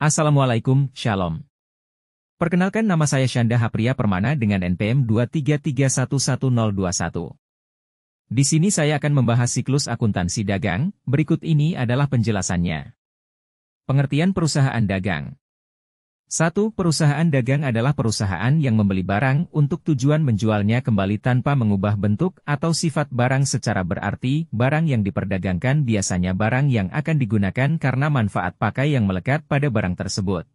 Assalamualaikum, Shalom. Perkenalkan, nama saya Syanda Hapria Permana dengan NPM 233111021. Di sini saya akan membahas siklus akuntansi dagang. Berikut ini adalah penjelasannya. Pengertian perusahaan dagang. 1. Perusahaan dagang adalah perusahaan yang membeli barang untuk tujuan menjualnya kembali tanpa mengubah bentuk atau sifat barang, secara berarti barang yang diperdagangkan biasanya barang yang akan digunakan karena manfaat pakai yang melekat pada barang tersebut.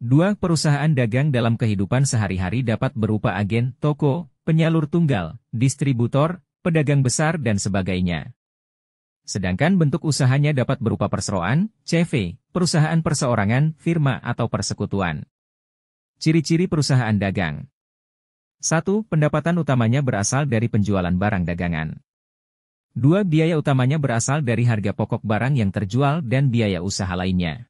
2. Perusahaan dagang dalam kehidupan sehari-hari dapat berupa agen, toko, penyalur tunggal, distributor, pedagang besar dan sebagainya. Sedangkan bentuk usahanya dapat berupa perseroan, CV, perusahaan perseorangan, firma atau persekutuan. Ciri-ciri perusahaan dagang. 1. Pendapatan utamanya berasal dari penjualan barang dagangan. 2. Biaya utamanya berasal dari harga pokok barang yang terjual dan biaya usaha lainnya.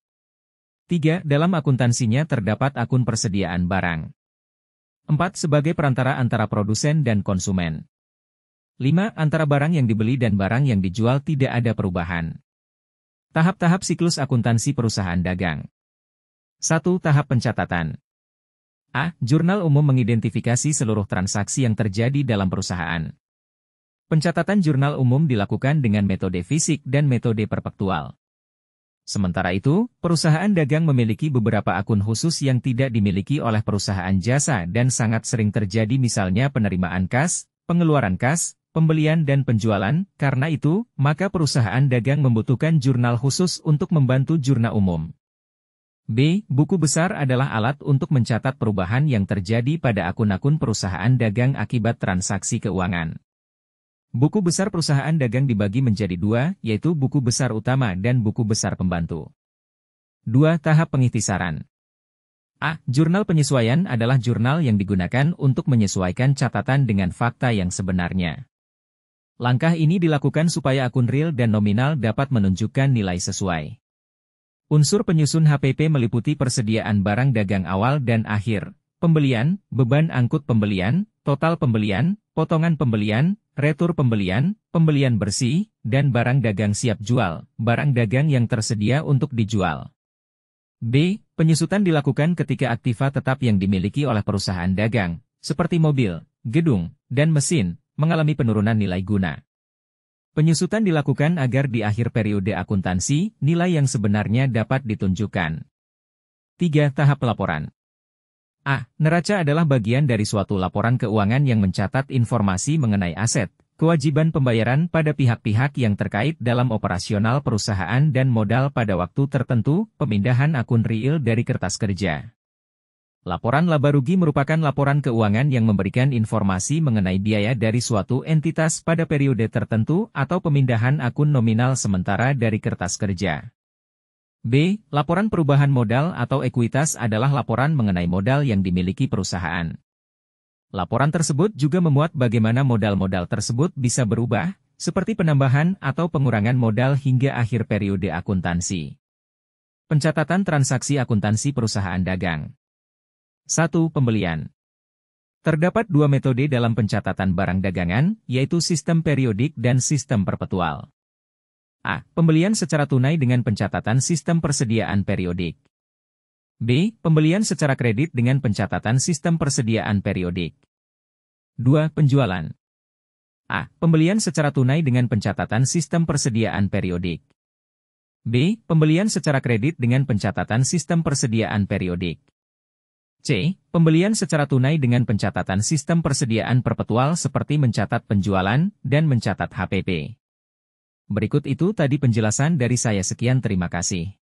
3. Dalam akuntansinya terdapat akun persediaan barang. 4. Sebagai perantara antara produsen dan konsumen. 5. Antara barang yang dibeli dan barang yang dijual tidak ada perubahan. Tahap-tahap siklus akuntansi perusahaan dagang. 1. Tahap pencatatan. A. Jurnal umum mengidentifikasi seluruh transaksi yang terjadi dalam perusahaan. Pencatatan jurnal umum dilakukan dengan metode fisik dan metode perpektual. Sementara itu, perusahaan dagang memiliki beberapa akun khusus yang tidak dimiliki oleh perusahaan jasa dan sangat sering terjadi, misalnya penerimaan kas, pengeluaran kas, pembelian dan penjualan. Karena itu, maka perusahaan dagang membutuhkan jurnal khusus untuk membantu jurnal umum. B. Buku besar adalah alat untuk mencatat perubahan yang terjadi pada akun-akun perusahaan dagang akibat transaksi keuangan. Buku besar perusahaan dagang dibagi menjadi dua, yaitu buku besar utama dan buku besar pembantu. 2. Tahap pengikhtisaran. A. Jurnal penyesuaian adalah jurnal yang digunakan untuk menyesuaikan catatan dengan fakta yang sebenarnya. Langkah ini dilakukan supaya akun real dan nominal dapat menunjukkan nilai sesuai. Unsur penyusun HPP meliputi persediaan barang dagang awal dan akhir, pembelian, beban angkut pembelian, total pembelian, potongan pembelian, retur pembelian, pembelian bersih, dan barang dagang siap jual, barang dagang yang tersedia untuk dijual. B. Penyusutan dilakukan ketika aktiva tetap yang dimiliki oleh perusahaan dagang, seperti mobil, gedung, dan mesin, mengalami penurunan nilai guna. Penyusutan dilakukan agar di akhir periode akuntansi, nilai yang sebenarnya dapat ditunjukkan. 3. Tahap pelaporan. A. Neraca adalah bagian dari suatu laporan keuangan yang mencatat informasi mengenai aset, kewajiban pembayaran pada pihak-pihak yang terkait dalam operasional perusahaan dan modal pada waktu tertentu, pemindahan akun real dari kertas kerja. Laporan laba rugi merupakan laporan keuangan yang memberikan informasi mengenai biaya dari suatu entitas pada periode tertentu atau pemindahan akun nominal sementara dari kertas kerja. B. Laporan perubahan modal atau ekuitas adalah laporan mengenai modal yang dimiliki perusahaan. Laporan tersebut juga memuat bagaimana modal-modal tersebut bisa berubah, seperti penambahan atau pengurangan modal hingga akhir periode akuntansi. Pencatatan transaksi akuntansi perusahaan dagang. 1. Pembelian. Terdapat dua metode dalam pencatatan barang dagangan, yaitu sistem periodik dan sistem perpetual. A. Pembelian secara tunai dengan pencatatan sistem persediaan periodik. B. Pembelian secara kredit dengan pencatatan sistem persediaan periodik. 2. Penjualan. A. Pembelian secara tunai dengan pencatatan sistem persediaan periodik. B. Pembelian secara kredit dengan pencatatan sistem persediaan periodik. C. Pembelian secara tunai dengan pencatatan sistem persediaan perpetual seperti mencatat penjualan dan mencatat HPP. Berikut itu tadi penjelasan dari saya, sekian, terima kasih.